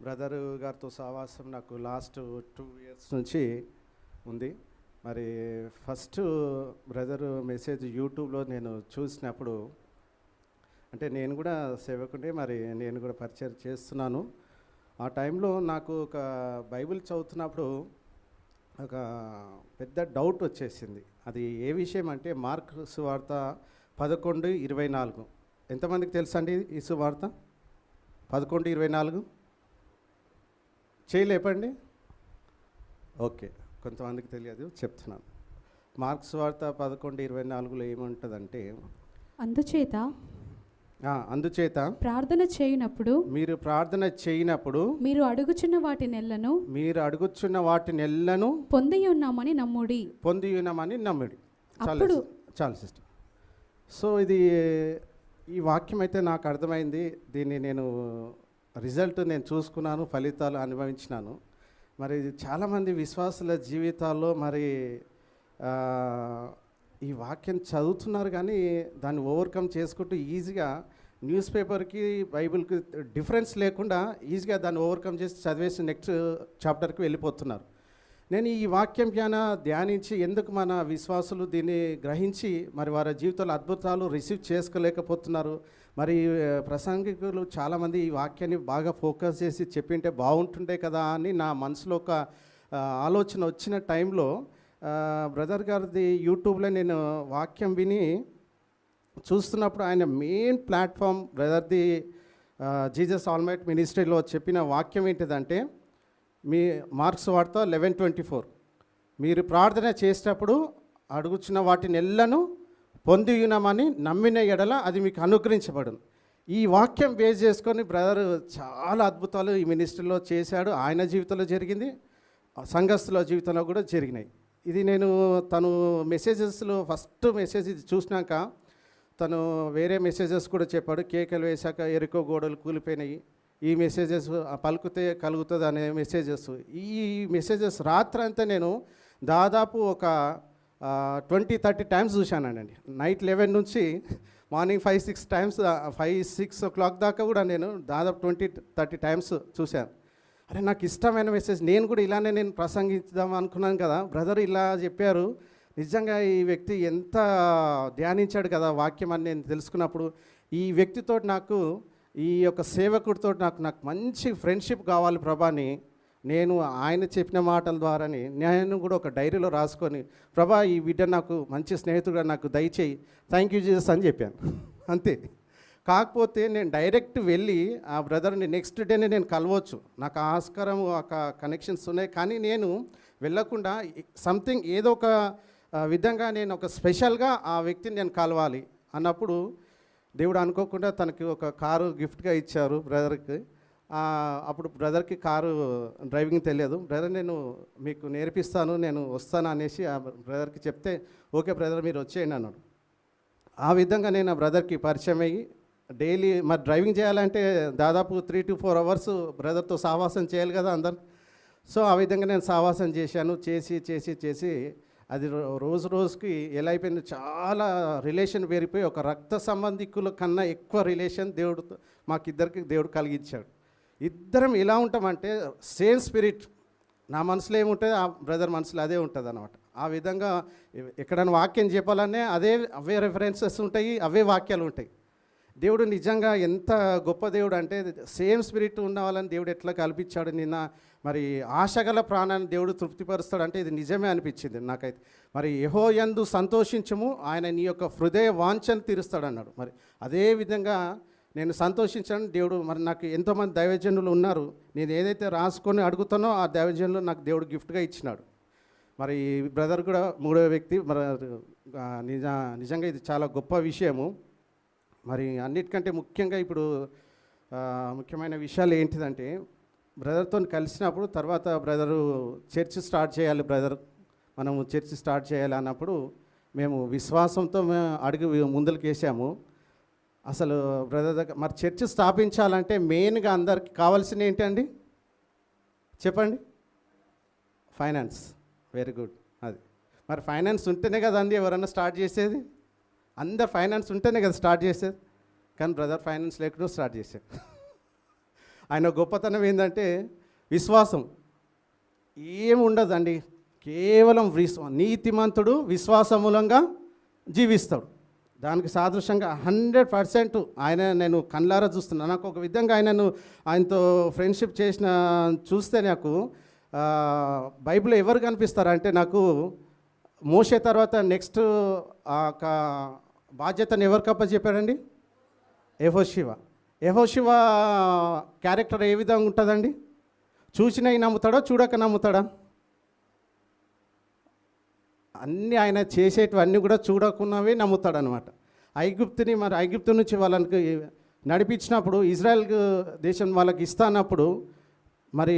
Brother గారితో సహవాసం నాకు లాస్ట్ 2 ఇయర్స్ నుంచి ఉంది. మరి ఫస్ట్ బ్రదరు మెసేజ్ యూట్యూబ్లో నేను చూసినప్పుడు, అంటే నేను కూడా సేవకుడే, మరి నేను కూడా పరిచయం చేస్తున్నాను. ఆ టైంలో నాకు ఒక బైబిల్ చదువుతున్నప్పుడు ఒక పెద్ద డౌట్ వచ్చేసింది. అది ఏ విషయం అంటే మార్కు సువార్త 11:24. ఎంతమందికి తెలుసా అండి ఈ సువార్త? 11:24 చేయలేపండి. ఓకే, కొంతమందికి తెలియదు, చెప్తున్నాను. మార్క్స్ వార్త 11:24లో ఏముంటుందంటే, అందుచేత ప్రార్థన చేయనప్పుడు మీరు ప్రార్థన చేయనప్పుడు మీరు అడుగుచున్న వాటి నెల్లను పొంది ఉన్నామని నమ్ముడి. చాలు సిస్టర్. సో ఈ వాక్యం అయితే నాకు అర్థమైంది. దీన్ని నేను రిజల్ట్ నేను చూసుకున్నాను, ఫలితాలు అనుభవించినాను. మరి చాలామంది విశ్వాసుల జీవితాల్లో మరి ఈ వాక్యం చదువుతున్నారు, కానీ దాన్ని ఓవర్కమ్ చేసుకుంటూ ఈజీగా న్యూస్ పేపర్కి బైబిల్కి డిఫరెన్స్ లేకుండా ఈజీగా దాన్ని ఓవర్కమ్ చేసి చదివేసి నెక్స్ట్ చాప్టర్కి వెళ్ళిపోతున్నారు. నేను ఈ వాక్యం ధ్యానించి ఎందుకు మన విశ్వాసులు దీన్ని గ్రహించి మరి వారి జీవితంలో అద్భుతాలు రిసీవ్ చేసుకోలేకపోతున్నారు, మరి ప్రసంగికులు చాలామంది ఈ వాక్యాన్ని బాగా ఫోకస్ చేసి చెప్పింటే బాగుంటుండే కదా అని నా మనసులో ఒక ఆలోచన వచ్చిన టైంలో బ్రదర్ గారిది యూట్యూబ్లో నేను వాక్యం విని చూస్తున్నప్పుడు ఆయన మెయిన్ ప్లాట్ఫామ్ బ్రదర్ది జీసస్ ఆల్మైట్ మినిస్ట్రీలో చెప్పిన వాక్యం ఏంటిదంటే, మీ మార్క్స్ వార్త 11:24 మీరు ప్రార్థన చేసేటప్పుడు అడుగుచున్న వాటిని ఎల్లను పొంది ఉన్నామని నమ్మిన ఎడల అది మీకు అనుగ్రహించబడును. ఈ వాక్యం బేస్ చేసుకొని బ్రదర్ చాలా అద్భుతాలు ఈ మినిస్ట్రీలో చేశాడు. ఆయన జీవితంలో జరిగింది, సంఘస్థుల జీవితంలో కూడా జరిగినాయి. ఇది నేను తను మెసేజెస్లో ఫస్ట్ మెసేజ్ ఇది చూసినాక తను వేరే మెసేజెస్ కూడా చెప్పాడు. కేకలు వేశాక ఎరుకో గోడలు కూలిపోయినాయి, ఈ మెసేజెస్ పలుకుతే కలుగుతుంది అనే మెసేజెస్. ఈ మెసేజెస్ రాత్రంతా నేను దాదాపు ఒక 20-30 టైమ్స్ చూశానండి. నైట్ 11 నుంచి మార్నింగ్ 5-6 టైమ్స్, 5-6 o'clock దాకా కూడా నేను దాదాపు 20-30 టైమ్స్ చూశాను. అరే నాకు ఇష్టమైన మెసేజ్, నేను కూడా ఇలానే నేను ప్రసంగిద్దాం అనుకున్నాను కదా, బ్రదర్ ఇలా చెప్పారు, నిజంగా ఈ వ్యక్తి ఎంత ధ్యానించాడు కదా వాక్యం అని నేను తెలుసుకున్నప్పుడు, ఈ వ్యక్తితో నాకు, ఈ యొక్క సేవకుడితో నాకు మంచి ఫ్రెండ్షిప్ కావాలి ప్రభా అని నేను ఆయన చెప్పిన మాటల ద్వారానే నేను కూడా ఒక డైరీలో రాసుకొని, ప్రభా ఈ బిడ్డ నాకు మంచి స్నేహితుడుగా నాకు దయచేయి, థ్యాంక్ యూ జీసస్ అని చెప్పాను. అంతే. కాకపోతే నేను డైరెక్ట్ వెళ్ళి ఆ బ్రదర్ని నెక్స్ట్ డేనే నేను కలవచ్చు, నాకు ఆస్కారం ఒక కనెక్షన్స్ ఉన్నాయి, కానీ నేను వెళ్ళకుండా సంథింగ్ ఏదో ఒక విధంగా నేను ఒక స్పెషల్గా ఆ వ్యక్తిని నేను కలవాలి అన్నప్పుడు దేవుడు అనుకోకుండా తనకి ఒక కారు గిఫ్ట్గా ఇచ్చారు బ్రదర్కి. అప్పుడు బ్రదర్కి కారు డ్రైవింగ్ తెలియదు. బ్రదర్ నేను మీకు నేర్పిస్తాను, నేను వస్తాను అనేసి ఆ బ్రదర్కి చెప్తే, ఓకే బ్రదర్ మీరు వచ్చేయండి అన్నాడు. ఆ విధంగా నేను ఆ బ్రదర్కి పరిచయం అయ్యి డైలీ మరి డ్రైవింగ్ చేయాలంటే దాదాపు 3 to 4 hours బ్రదర్తో సావాసం చేయాలి కదా అందరు. సో ఆ విధంగా నేను సావాసం చేశాను. చేసి అది రోజుకి ఎలా అయిపోయింది, చాలా రిలేషన్ పెరిగిపోయి ఒక రక్త సంబంధికుల కన్నా ఎక్కువ రిలేషన్ దేవుడితో మాకిద్దరికి దేవుడు కలిగించాడు. ఇద్దరం ఎలా ఉంటామంటే సేమ్ స్పిరిట్, నా మనసులో ఏముంటుంది ఆ బ్రదర్ మనసులో అదే ఉంటుంది అన్నమాట. ఆ విధంగా ఎక్కడైనా వాక్యం చెప్పాలనే అవే రెఫరెన్సెస్ ఉంటాయి, అవే వాక్యాలు ఉంటాయి. దేవుడు నిజంగా ఎంత గొప్ప దేవుడు అంటే, సేమ్ స్పిరిట్ ఉన్న వాళ్ళని దేవుడు ఎట్లా కల్పించాడు. నిన్న మరి ఆశగల ప్రాణాన్ని దేవుడు తృప్తిపరుస్తాడు అంటే ఇది నిజమే అనిపించింది నాకైతే. మరి యెహోవాయందు సంతోషించము, ఆయన నీ యొక్క హృదయ వాంఛను తీరుస్తాడు అన్నాడు. మరి అదే విధంగా నేను సంతోషించాను. దేవుడు మరి నాకు ఎంతోమంది దైవజనులు ఉన్నారు, నేను ఏదైతే రాసుకొని అడుగుతానో ఆ దైవజనులు నాకు దేవుడు గిఫ్ట్గా ఇచ్చినాడు. మరి బ్రదర్ కూడా 3వ వ్యక్తి. మరి నిజంగా ఇది చాలా గొప్ప విషయము. మరి అన్నిటికంటే ముఖ్యంగా ఇప్పుడు ముఖ్యమైన విషయాలు ఏంటిదంటే, బ్రదర్తో కలిసినప్పుడు తర్వాత బ్రదరు చర్చ్ స్టార్ట్ చేయాలి, బ్రదర్ మనము చర్చ్ స్టార్ట్ చేయాలి అన్నప్పుడు మేము విశ్వాసంతో అడుగు ముందుకు వేసాము. అసలు బ్రదర్ దగ్గర మరి చర్చ్ స్థాపించాలంటే మెయిన్గా అందరికి కావాల్సిన ఏంటండి చెప్పండి? ఫైనాన్స్. Very good. అది మరి ఫైనాన్స్ ఉంటేనే కదండి ఎవరన్నా స్టార్ట్ చేసేది. అందరు ఫైనాన్స్ ఉంటేనే కదా స్టార్ట్ చేసేది. కానీ బ్రదర్ ఫైనాన్స్ లేకుండా స్టార్ట్ చేశారు. ఆయన గొప్పతనం ఏంటంటే విశ్వాసం. ఏముండదండి, కేవలం నీతిమంతుడు విశ్వాసం మూలంగా జీవిస్తాడు. దానికి సాదృశ్యంగా 100% ఆయన నేను కళ్ళారా చూస్తున్నాను. నాకు ఒక విధంగా ఆయనతో ఫ్రెండ్షిప్ చేసిన చూస్తే నాకు బైబిల్లో ఎవరు కనిపిస్తారంటే, నాకు మోషే తర్వాత నెక్స్ట్ బాధ్యతను ఎవరికి అప్పచెప్పాడండి? యెహోషువ క్యారెక్టర్ ఏ విధంగా ఉంటుందండి? చూసినవి నమ్ముతాడా, చూడక నమ్ముతాడా? అన్నీ ఆయన చేసేటివన్నీ కూడా చూడకున్నవే నమ్ముతాడు అనమాట. ఐగుప్తు నుంచి వాళ్ళకి నడిపించినప్పుడు, ఇజ్రాయెల్ దేశం వాళ్ళకి ఇస్తానప్పుడు మరి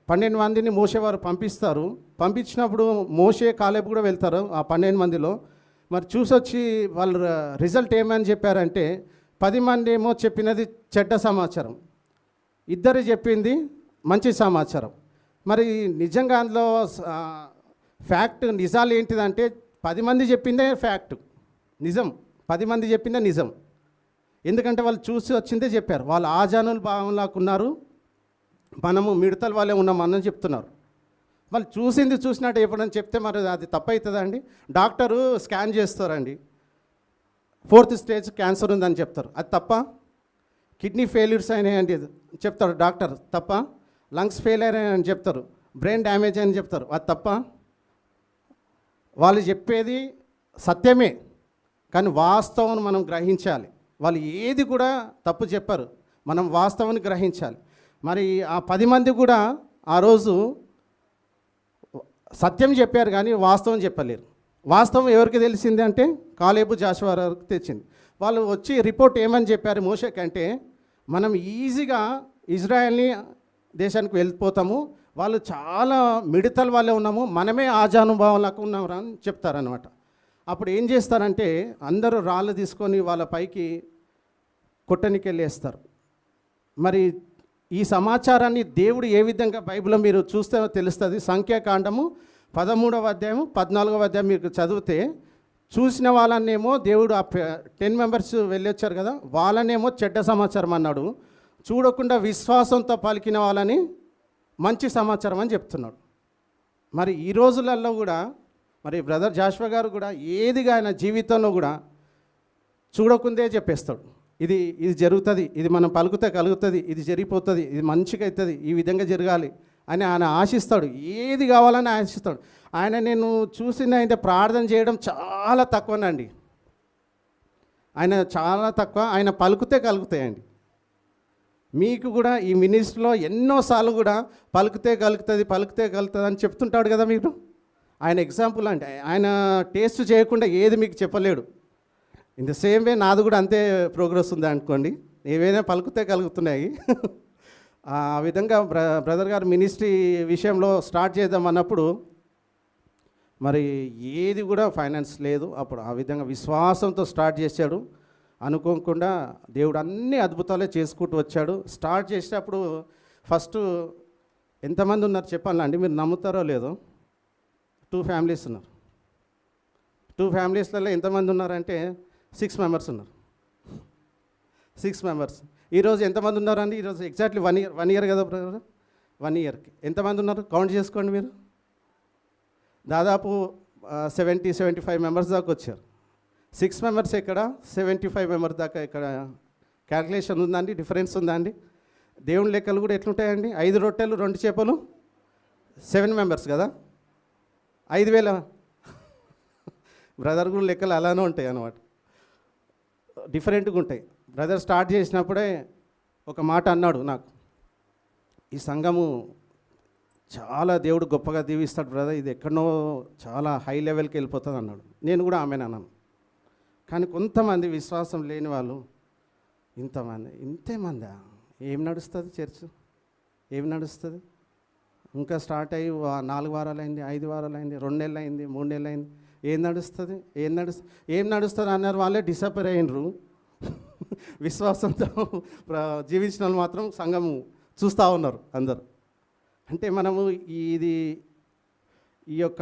12 మందిని మోషే వారు పంపిస్తారు. పంపించినప్పుడు మోషే కాలేబు కూడా వెళ్తారు ఆ 12 మందిలో. మరి చూసొచ్చి వాళ్ళు రిజల్ట్ ఏమని చెప్పారంటే, 10 మంది ఏమో చెప్పినది చెడ్డ సమాచారం, 2 చెప్పింది మంచి సమాచారం. మరి నిజంగా అందులో ఫ్యాక్ట్ నిజాలు ఏంటిదంటే, 10 మంది చెప్పిందే ఫ్యాక్ట్, నిజం. 10 మంది చెప్పిందే నిజం. ఎందుకంటే వాళ్ళు చూసి వచ్చిందే చెప్పారు. వాళ్ళు ఆజానులు భావంలాకున్నారు, మనము మిడతల వాళ్ళే ఉన్నామని చెప్తున్నారు. వాళ్ళు చూసినట్టు ఎప్పుడని చెప్తే మరి అది తప్పవుతుందా అండి? డాక్టరు స్కాన్ చేస్తారండి, 4th స్టేజ్ క్యాన్సర్ ఉందని చెప్తారు, అది తప్ప? కిడ్నీ ఫెయిల్యూర్స్ అయినాయండి చెప్తారు డాక్టర్, తప్ప? లంగ్స్ ఫెయిల్ అయినాయని చెప్తారు, బ్రెయిన్ డ్యామేజ్ అని చెప్తారు, అది తప్ప? వాళ్ళు చెప్పేది సత్యమే, కానీ వాస్తవం మనం గ్రహించాలి. వాళ్ళు ఏది కూడా తప్పు చెప్పారు, మనం వాస్తవాన్ని గ్రహించాలి. మరి ఆ 10 మంది కూడా ఆ రోజు సత్యం చెప్పారు కానీ వాస్తవం చెప్పలేరు. వాస్తవం ఎవరికి తెలిసింది అంటే కాలేబు జాషువా వారికి తెచ్చింది. వాళ్ళు వచ్చి రిపోర్ట్ ఏమని చెప్పారు మోషే కంటే, మనం ఈజీగా ఇజ్రాయెల్ని దేశానికి వెళ్ళిపోతాము, వాళ్ళు చాలా మిడతల వాళ్ళే ఉన్నాము, మనమే ఆజానుభావాలకు ఉన్నాము అని చెప్తారనమాట. అప్పుడు ఏం చేస్తారంటే అందరూ రాళ్ళు తీసుకొని వాళ్ళ పైకి కొట్టనికి వెళ్ళేస్తారు. మరి ఈ సమాచారాన్ని దేవుడు ఏ విధంగా బైబిల్లో మీరు చూస్తే తెలుస్తుంది. సంఖ్యాకాండము 13వ అధ్యాయం 14వ అధ్యాయం మీరు చదివితే, చూసిన వాళ్ళనేమో దేవుడు ఆ 10 మెంబర్స్ వెళ్ళొచ్చారు కదా, వాళ్ళనేమో చెడ్డ సమాచారం అన్నాడు, చూడకుండా విశ్వాసంతో పలికిన వాళ్ళని మంచి సమాచారం అని చెప్తున్నాడు. మరి ఈ రోజులలో కూడా మరి బ్రదర్ జాషువా గారు కూడా ఏదిగా ఆయన జీవితంలో కూడా చూడకుందే చెప్పేస్తాడు, ఇది జరుగుతుంది, ఇది మనం పలుకుతే కలుగుతుంది, ఇది జరిగిపోతుంది, ఇది మంచిగా అవుతుంది, ఈ విధంగా జరగాలి అని ఆయన ఆశిస్తాడు. ఏది కావాలని ఆశిస్తాడు. నేను చూసింది ప్రార్థన చేయడం చాలా తక్కువనండి, ఆయన చాలా తక్కువ. ఆయన పలుకుతే కలుగుతాయండి. మీకు కూడా ఈ మినిస్ట్రీలో ఎన్నోసార్లు కూడా పలుకుతే కలుగుతుంది అని చెప్తుంటాడు కదా మీరు. ఆయన ఎగ్జాంపుల్ అంటే ఆయన టేస్ట్ చేయకుండా ఏది మీకు చెప్పలేడు. ఇన్ ద సేమ్ వే నాది కూడా అంతే ప్రోగ్రెస్ ఉంది అనుకోండి, ఏవైనా పలుకుతే కలుగుతున్నాయి. ఆ విధంగా బ్రదర్ గారు మినిస్ట్రీ విషయంలో స్టార్ట్ చేద్దాం అన్నప్పుడు మరి ఏది కూడా ఫైనాన్స్ లేదు. అప్పుడు ఆ విధంగా విశ్వాసంతో స్టార్ట్ చేశాడు. అనుకోకుండా దేవుడు అన్ని అద్భుతాలే చేసుకుంటూ వచ్చాడు. స్టార్ట్ చేసేటప్పుడు ఫస్ట్ ఎంతమంది ఉన్నారు చెప్పాలా అండి, మీరు నమ్ముతారో లేదో? 2 ఫ్యామిలీస్ ఉన్నారు. 2 ఫ్యామిలీస్లలో ఎంతమంది ఉన్నారంటే 6 మెంబర్స్ ఉన్నారు. 6 మెంబర్స్. ఈరోజు ఎంతమంది ఉన్నారండి? ఈరోజు ఎగ్జాక్ట్లీ 1 ఇయర్ కదా బ్రదర్, 1 ఇయర్కి ఎంతమంది ఉన్నారు కౌంట్ చేసుకోండి మీరు. దాదాపు 70-75 మెంబర్స్ దాకా వచ్చారు. 6 మెంబర్స్ ఎక్కడ, 75 మెంబర్స్ దాకా ఇక్కడ క్యాల్కులేషన్ ఉందండి, డిఫరెన్స్ ఉందండి. దేవుని లెక్కలు కూడా ఎట్లుంటాయండి? 5 రొట్టెలు 2 చేపలు 7 మెంబర్స్ కదా, 5,000. బ్రదర్ కూడా లెక్కలు అలానే ఉంటాయి అన్నమాట, డిఫరెంట్గా ఉంటాయి. బ్రదర్ స్టార్ట్ చేసినప్పుడే ఒక మాట అన్నాడు నాకు, ఈ సంఘము చాలా దేవుడు గొప్పగా దీవిస్తాడు బ్రదర్, ఇది ఎక్కడనో చాలా హై లెవెల్కి వెళ్ళిపోతుంది అన్నాడు. నేను కూడా ఆమెను అన్నాను. కానీ కొంతమంది విశ్వాసం లేని వాళ్ళు ఇంతేమందా, ఏం నడుస్తుంది చర్చ్, ఏం నడుస్తుంది? ఇంకా స్టార్ట్ అయ్యి 4 వారాలు అయింది, 5 వారాలు అయింది, 2 నెలలు అయింది, 3 నెలలు అయింది, ఏం నడుస్తుంది అన్నారు. వాళ్ళే డిసప్పేర్ అయినరు. విశ్వాసంతో జీవించిన వాళ్ళు మాత్రం సంఘము చూస్తూ ఉన్నారు అందరు. అంటే మనము ఈ యొక్క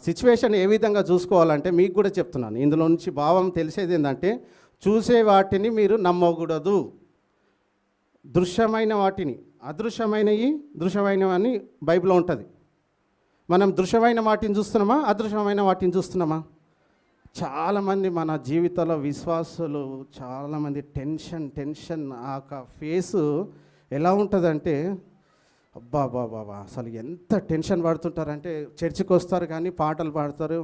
సిచ్యువేషన్ ఏ విధంగా చూసుకోవాలంటే మీకు కూడా చెప్తున్నాను. ఇందులో నుంచి భావం తెలిసేది ఏంటంటే, చూసే వాటిని మీరు నమ్మకూడదు. దృశ్యమైన వాటిని, అదృశ్యమైనవి దృశ్యమైనవని బైబిల్లో ఉంటుంది. మనం దృశ్యమైన వాటిని చూస్తున్నామా, అదృశ్యమైన వాటిని చూస్తున్నామా? చాలామంది మన జీవితంలో విశ్వాసులు చాలామంది టెన్షన్ ఆ ఫేసు ఎలా ఉంటుందంటే, అబ్బా బాబా అసలు ఎంత టెన్షన్ పడుతుంటారంటే, చర్చికి వస్తారు కానీ పాటలు పాడతారు,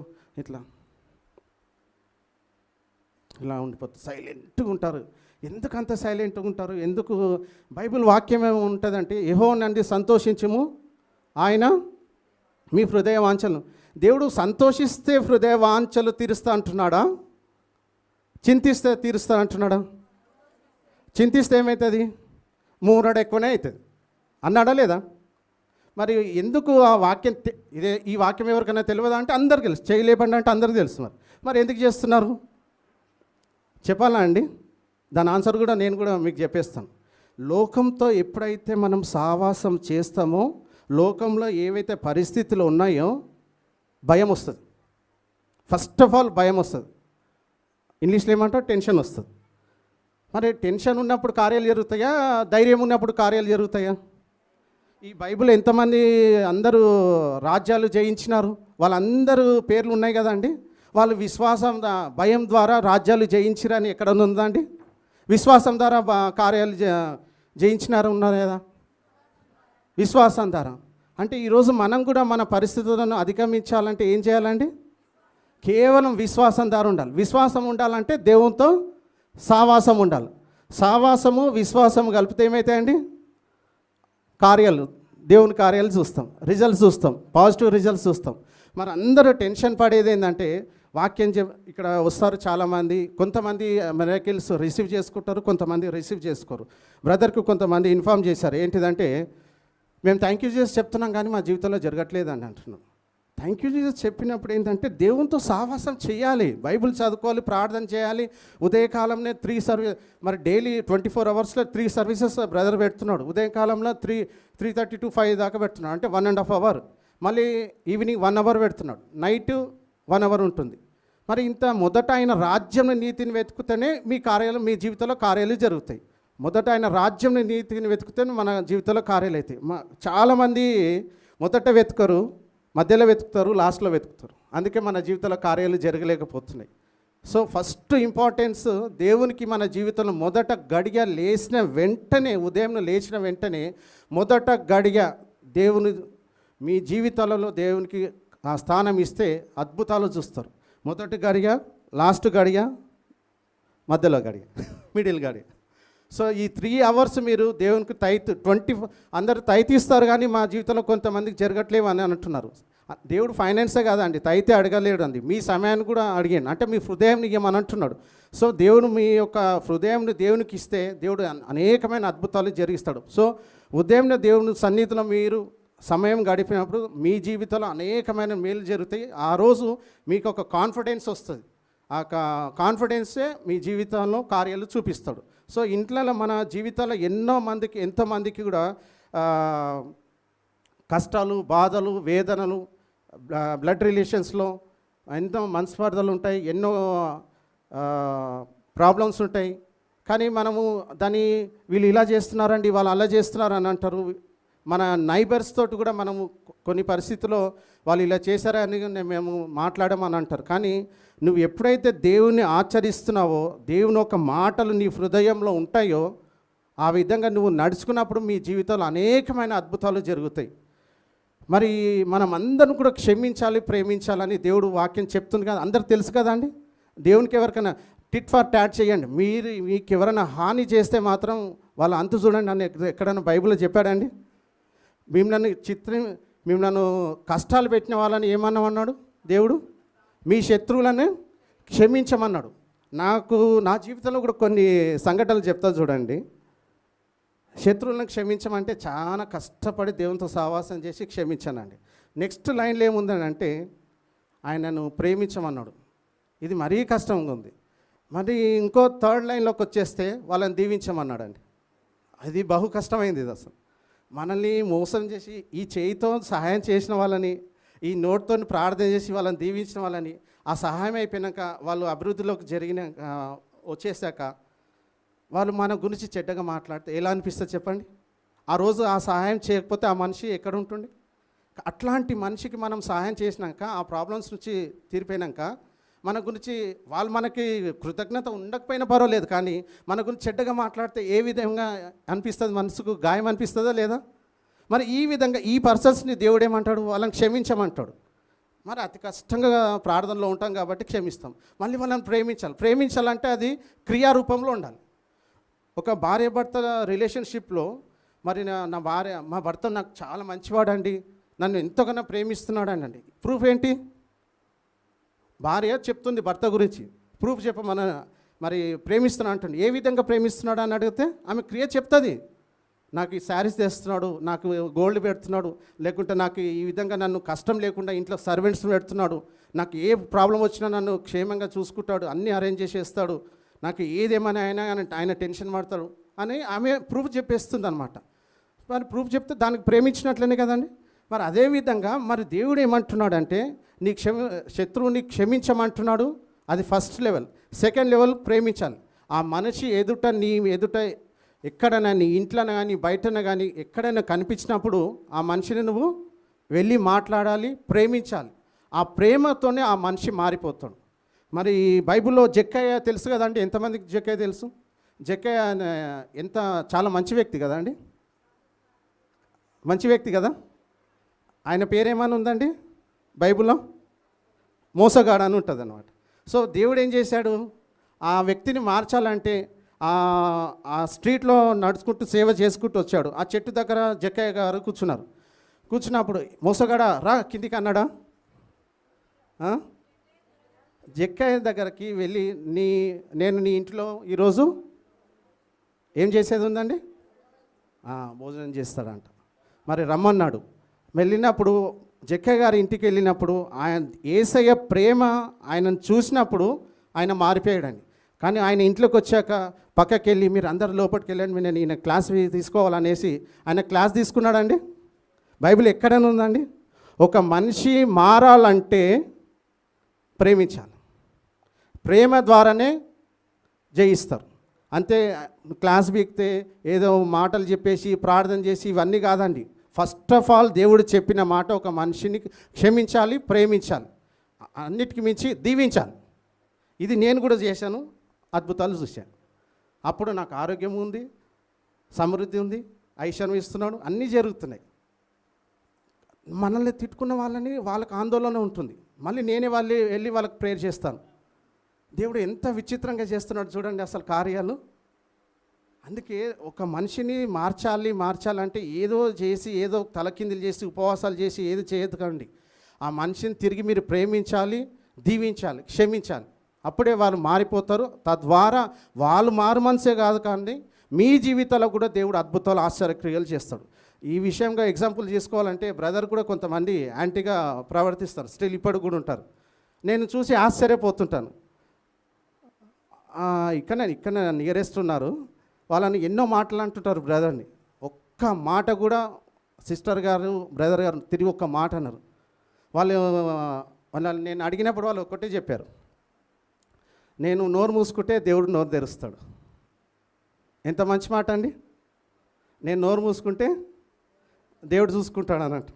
ఇలా ఉండిపోతారు, సైలెంట్గా ఉంటారు. ఎందుకు అంత సైలెంట్గా ఉంటారు? ఎందుకు? బైబిల్ వాక్యం ఏమో ఉంటుందంటే, యెహోవానందు సంతోషించుము, ఆయన మీ హృదయ వాంఛలు. దేవుడు సంతోషిస్తే హృదయ వాంఛలు తీరుస్తా అంటున్నాడా? చింతిస్తే తీరుస్తా అంటున్నాడా? చింతిస్తే ఏమవుతుంది? మూరడు ఎక్కువనే అవుతుంది అన్నాడా లేదా? మరి ఎందుకు ఆ వాక్యం ఈ వాక్యం ఎవరికైనా తెలియదా అంటే అందరికి తెలుసు, చేయలేబండి అంటే అందరికీ తెలుసు. మరి ఎందుకు చేస్తున్నారు చెప్పాలా అండి? దాని ఆన్సర్ కూడా నేను కూడా మీకు చెప్పేస్తాను. లోకంతో ఎప్పుడైతే మనం సావాసం చేస్తామో, లోకంలో ఏవైతే పరిస్థితులు ఉన్నాయో భయం వస్తుంది. ఫస్ట్ ఆఫ్ ఆల్ భయం వస్తుంది. ఇంగ్లీష్లో ఏమంటారు? టెన్షన్ వస్తుంది. మరి టెన్షన్ ఉన్నప్పుడు కార్యాలు జరుగుతాయా, ధైర్యం ఉన్నప్పుడు కార్యాలు జరుగుతాయా? ఈ బైబిల్ ఎంతమంది అందరూ రాజ్యాలు జయించినారు? వాళ్ళందరూ పేర్లు ఉన్నాయి కదండి. వాళ్ళు విశ్వాసం భయం ద్వారా రాజ్యాలు జయించిరని ఎక్కడ ఉందా అండి? విశ్వాసం ద్వారా కార్యాలు జయించినారు ఉన్నారు కదా, విశ్వాసం ద్వారా. అంటే ఈరోజు మనం కూడా మన పరిస్థితులను అధిగమించాలంటే ఏం చేయాలండి? కేవలం విశ్వాసం ద్వారా ఉండాలి. విశ్వాసం ఉండాలంటే దేవునితో సావాసం ఉండాలి. సావాసము విశ్వాసము కలిపితే ఏమవుతాయండి? కార్యాలు, దేవుని కార్యాలు చూస్తాం, రిజల్ట్స్ చూస్తాం, పాజిటివ్ రిజల్ట్స్ చూస్తాం. మరి అందరూ టెన్షన్ పడేది ఏంటంటే, వాక్యం ఇక్కడ వస్తారు చాలామంది, కొంతమంది మిరకిల్స్ రిసీవ్ చేసుకుంటారు, కొంతమంది రిసీవ్ చేసుకోరు. బ్రదర్కు కొంతమంది ఇన్ఫార్మ్ చేశారు, ఏంటిదంటే మేము థ్యాంక్ యూ జీసస్ చెప్తున్నాం కానీ మా జీవితంలో జరగట్లేదు అని అంటున్నాం. థ్యాంక్ యూ జీసస్ చెప్పినప్పుడు ఏంటంటే దేవునితో సావాసం చేయాలి, బైబిల్ చదువుకోవాలి, ప్రార్థన చేయాలి. ఉదయకాలంలో 3 సర్వీస్, మరి డైలీ 24 అవర్స్లో 3 సర్వీసెస్ బ్రదర్ పెడుతున్నాడు. ఉదయకాలంలో 3:30 to 5 దాకా పెడుతున్నాడు, అంటే 1.5 అవర్. మళ్ళీ ఈవినింగ్ 1 అవర్ పెడుతున్నాడు, నైట్ 1 అవర్ ఉంటుంది. మరి ఇంత మొదట ఆయన రాజ్యం నీతిని వెతుకుతేనే మీ కార్యాలు, మీ జీవితంలో కార్యాలు జరుగుతాయి. మొదట ఆయన రాజ్యం నీతిని వెతుకుతేనే మన జీవితంలో కార్యాలు అవుతాయి. చాలామంది మొదట వెతుకరు, మధ్యలో వెతుకుతారు, లాస్ట్లో వెతుకుతారు. అందుకే మన జీవితంలో కార్యాలు జరగలేకపోతున్నాయి. సో ఫస్ట్ ఇంపార్టెన్స్ దేవునికి మన జీవితంలో మొదట గడియ లేచిన వెంటనే, ఉదయం లేచిన వెంటనే మొదట గడియ దేవుని మీ జీవితాలలో దేవునికి ఆ స్థానం ఇస్తే అద్భుతాలు చూస్తారు. మొదటి గడియ, లాస్ట్ గడియ, మధ్యలో గడియ, మిడిల్ గడియ. సో ఈ 3 అవర్స్ మీరు దేవునికి అందరు తైతిస్తారు కానీ మా జీవితంలో కొంతమందికి జరగట్లేవు అని అంటున్నారు. దేవుడు ఫైనాన్సే కాదండి, తైతే అడగలేడు అండి, మీ సమయాన్ని కూడా అడిగాను, అంటే మీ హృదయం ఇవ్వమని అంటున్నాడు. సో దేవుడు మీ యొక్క హృదయంని దేవునికి ఇస్తే దేవుడు అనేకమైన అద్భుతాలు జరిగిస్తాడు. సో ఉదయం దేవుని సన్నిధిలో మీరు సమయం గడిపినప్పుడు మీ జీవితంలో అనేకమైన మేలు జరుగుతాయి. ఆ రోజు మీకు ఒక కాన్ఫిడెన్స్ వస్తుంది. ఆ కాన్ఫిడెన్సే మీ జీవితంలో కార్యాలు చూపిస్తాడు. సో ఇంట్లో మన జీవితాల్లో ఎంతోమందికి కూడా కష్టాలు, బాధలు, వేదనలు, బ్లడ్ రిలేషన్స్లో ఎంతో మనస్పర్ధలు ఉంటాయి, ఎన్నో ప్రాబ్లమ్స్ ఉంటాయి. కానీ మనము వీళ్ళు ఇలా చేస్తున్నారండి, వాళ్ళు అలా చేస్తున్నారు అని అంటారు. మన నైబర్స్ తోటి కూడా మనము కొన్ని పరిస్థితుల్లో వాళ్ళు ఇలా చేశారని మేము మాట్లాడమని అంటారు. కానీ నువ్వు ఎప్పుడైతే దేవుని ఆచరిస్తున్నావో, దేవుని ఒక మాటలు నీ హృదయంలో ఉంటాయో, ఆ విధంగా నువ్వు నడుచుకున్నప్పుడు మీ జీవితంలో అనేకమైన అద్భుతాలు జరుగుతాయి. మరి మనం అందరం కూడా క్షమించాలి, ప్రేమించాలని దేవుడు వాక్యం చెప్తుంది కదా, అందరికి తెలుసు కదా అండి. దేవునికి ఎవరికైనా టిట్ ఫర్ టాట్ చేయండి. మీకు ఎవరైనా హాని చేస్తే మాత్రం వాళ్ళ అంతు చూడండి అని ఎక్కడైనా బైబిల్లో చెప్పాడండి? మిమ్మల్ని కష్టాలు పెట్టిన వాళ్ళని ఏమన్నామన్నాడు దేవుడు? మీ శత్రువులను క్షమించమన్నాడు. నా జీవితంలో కూడా కొన్ని సంఘటనలు చెప్తా చూడండి. శత్రువులను క్షమించమంటే చాలా కష్టపడి దేవునితో సావాసం చేసి క్షమించానండి. నెక్స్ట్ లైన్లో ఏముందనంటే ఆయనను ప్రేమించమన్నాడు. ఇది మరీ కష్టంగా ఉంది. మరి ఇంకో 3rd లైన్లోకి వచ్చేస్తే వాళ్ళని దీవించమన్నాడండి. అది బహు కష్టమైంది. ఇది అసలు మనల్ని మోసం చేసి ఈ చేయితో సహాయం చేసిన వాళ్ళని, ఈ నోటితో ప్రార్థన చేసి వాళ్ళని దీవించిన వాళ్ళని, ఆ సహాయం అయిపోయాక వాళ్ళు అభివృద్ధిలోకి వచ్చేసాక వాళ్ళు మన గురించి చెడ్డగా మాట్లాడితే ఎలా అనిపిస్తుంది చెప్పండి? ఆ రోజు ఆ సహాయం చేయకపోతే ఆ మనిషి ఎక్కడ ఉంటుండే? అట్లాంటి మనిషికి మనం సహాయం చేసినాక, ఆ ప్రాబ్లమ్స్ నుంచి తీరిపోయినాక, మన గురించి వాళ్ళు మనకి కృతజ్ఞత ఉండకపోయినా పర్వాలేదు, కానీ మన గురించి చెడ్డగా మాట్లాడితే ఏ విధంగా అనిపిస్తుంది? మనసుకు గాయం అనిపిస్తుందా లేదా? మరి ఈ విధంగా ఈ పర్సన్స్ని దేవుడు ఏమంటాడు? వాళ్ళని క్షమించమంటాడు. మరి అతి కష్టంగా ప్రార్థనలో ఉంటాం కాబట్టి క్షమిస్తాం. మళ్ళీ వాళ్ళని ప్రేమించాలి. ప్రేమించాలంటే అది క్రియారూపంలో ఉండాలి. ఒక భార్య భర్తల రిలేషన్షిప్లో మరి మా భర్త నాకు చాలా మంచివాడండి, నన్ను ఎంతగానో ప్రేమిస్తున్నాడు అనండి. ప్రూఫ్ ఏంటి? భార్య చెప్తుంది భర్త గురించి, ప్రూఫ్ చెప్పమన. మరి ప్రేమిస్తున్నా అంటుంది. ఏ విధంగా ప్రేమిస్తున్నాడు అని అడిగితే ఆమె క్రియ చెప్తుంది. నాకు ఈ శారీస్ తెస్తున్నాడు, నాకు గోల్డ్ పెడుతున్నాడు, లేకుంటే నాకు ఈ విధంగా నన్ను కష్టం లేకుండా ఇంట్లో సర్వెంట్స్ పెడుతున్నాడు, నాకు ఏ ప్రాబ్లం వచ్చినా నన్ను క్షేమంగా చూసుకుంటాడు, అన్నీ అరేంజ్ చేసేస్తాడు, నాకు ఏదేమైనా అయినా ఆయన టెన్షన్ పడతాడు అని ఆమె ప్రూఫ్ చెప్పేస్తుంది అనమాట. మరి ప్రూఫ్ చెప్తే దానికి ప్రేమించినట్లనే కదండి. మరి అదేవిధంగా మరి దేవుడు ఏమంటున్నాడు అంటే శత్రువుని క్షమించమంటున్నాడు. అది ఫస్ట్ లెవెల్. సెకండ్ లెవెల్ ప్రేమించాలి. ఆ మనిషి ఎదుట నీ ఎదుట ఎక్కడైనా నీ ఇంట్లోనే కానీ బయటనే కానీ ఎక్కడైనా కనిపించినప్పుడు ఆ మనిషిని నువ్వు వెళ్ళి మాట్లాడాలి, ప్రేమించాలి. ఆ ప్రేమతోనే ఆ మనిషి మారిపోతాడు. మరి బైబిల్లో జక్కయ్య తెలుసు కదండి. ఎంతమందికి జక్కయ్య తెలుసు? జక్కయ్య చాలా మంచి వ్యక్తి కదండి. మంచి వ్యక్తి కదా. ఆయన పేరేమని ఉందండి బైబిల్లో? మోసగాడు అని ఉంటుంది అన్నమాట. సో దేవుడు ఏం చేశాడు? ఆ వ్యక్తిని మార్చాలంటే ఆ స్ట్రీట్లో నడుచుకుంటూ సేవ చేసుకుంటూ వచ్చాడు. ఆ చెట్టు దగ్గర జక్కయ్య గారు కూర్చున్నారు. కూర్చున్నప్పుడు మోసగాడా రా కిందికి అన్నాడా? జక్కయ్య దగ్గరికి వెళ్ళి నేను నీ ఇంట్లో ఈరోజు ఏం చేసేది ఉందండి? భోజనం చేస్తాడంట. మరి రమ్మన్నాడు. వెళ్ళినప్పుడు జక్కయ్య గారి ఇంటికి వెళ్ళినప్పుడు ఆయన యేసయ్య ప్రేమ ఆయనను చూసినప్పుడు ఆయన మారిపోయాడండి. కానీ ఆయన ఇంట్లోకి వచ్చాక పక్కకి వెళ్ళి మీరు అందరు లోపలికి వెళ్ళండి, నేను ఈయన క్లాస్ తీసుకోవాలనేసి ఆయన క్లాస్ తీసుకున్నాడండి. బైబిల్ ఎక్కడైనా ఉందండి? ఒక మనిషి మారాలంటే ప్రేమించాలి. ప్రేమ ద్వారానే జయిస్తారు. అంతే క్లాస్ బీక్తే ఏదో మాటలు చెప్పేసి ప్రార్థన చేసి ఇవన్నీ కాదండి. ఫస్ట్ ఆఫ్ ఆల్ దేవుడు చెప్పిన మాట ఒక మనిషిని క్షమించాలి, ప్రేమించాలి, అన్నిటికీ మించి దీవించాలి. ఇది నేను కూడా చేశాను, అద్భుతాలు చూశాను. అప్పుడు నాకు ఆరోగ్యం ఉంది, సమృద్ధి ఉంది, ఐశ్వర్యం ఇస్తున్నాడు, అన్నీ జరుగుతున్నాయి. మనల్ని తిట్టుకున్న వాళ్ళకి ఆందోళన ఉంటుంది. మళ్ళీ నేనే వెళ్ళి వాళ్ళకి ప్రేయర్ చేస్తాను. దేవుడు ఎంత విచిత్రంగా చేస్తున్నాడు చూడండి అసలు కార్యాలు. అందుకే ఒక మనిషిని మార్చాలంటే ఏదో చేసి ఏదో తలకిందులు చేసి ఉపవాసాలు చేసి ఏది చేయకండి. ఆ మనిషిని తిరిగి మీరు ప్రేమించాలి, దీవించాలి, క్షమించాలి. అప్పుడే వాళ్ళు మారిపోతారు. తద్వారా వాళ్ళు మారు మనసే కాదు కానీ మీ జీవితాల్లో కూడా దేవుడు అద్భుతాలు ఆశ్చర్యక్రియలు చేస్తాడు. ఈ విషయంగా ఎగ్జాంపుల్ చేసుకోవాలంటే బ్రదర్ కూడా కొంతమంది యాంటీగా ప్రవర్తిస్తారు, స్టిల్ ఇప్పుడు కూడా ఉంటారు. నేను చూసి ఆశ్చర్యపోతుంటాను. ఇక్కడ నియరెస్ట్ ఉన్నారు, వాళ్ళని ఎన్నో మాటలు అంటుంటారు బ్రదర్ని. ఒక్క మాట కూడా సిస్టర్ గారు బ్రదర్ గారు తిరిగి ఒక్క మాట అన్నారు. వాళ్ళని నేను అడిగినప్పుడు వాళ్ళు ఒక్కటే చెప్పారు, నేను నోరు మూసుకుంటే దేవుడు నోరు తెరుస్తాడు. ఎంత మంచి మాట అండి. నేను నోరు మూసుకుంటే దేవుడు చూసుకుంటాడు అన్నట్టు.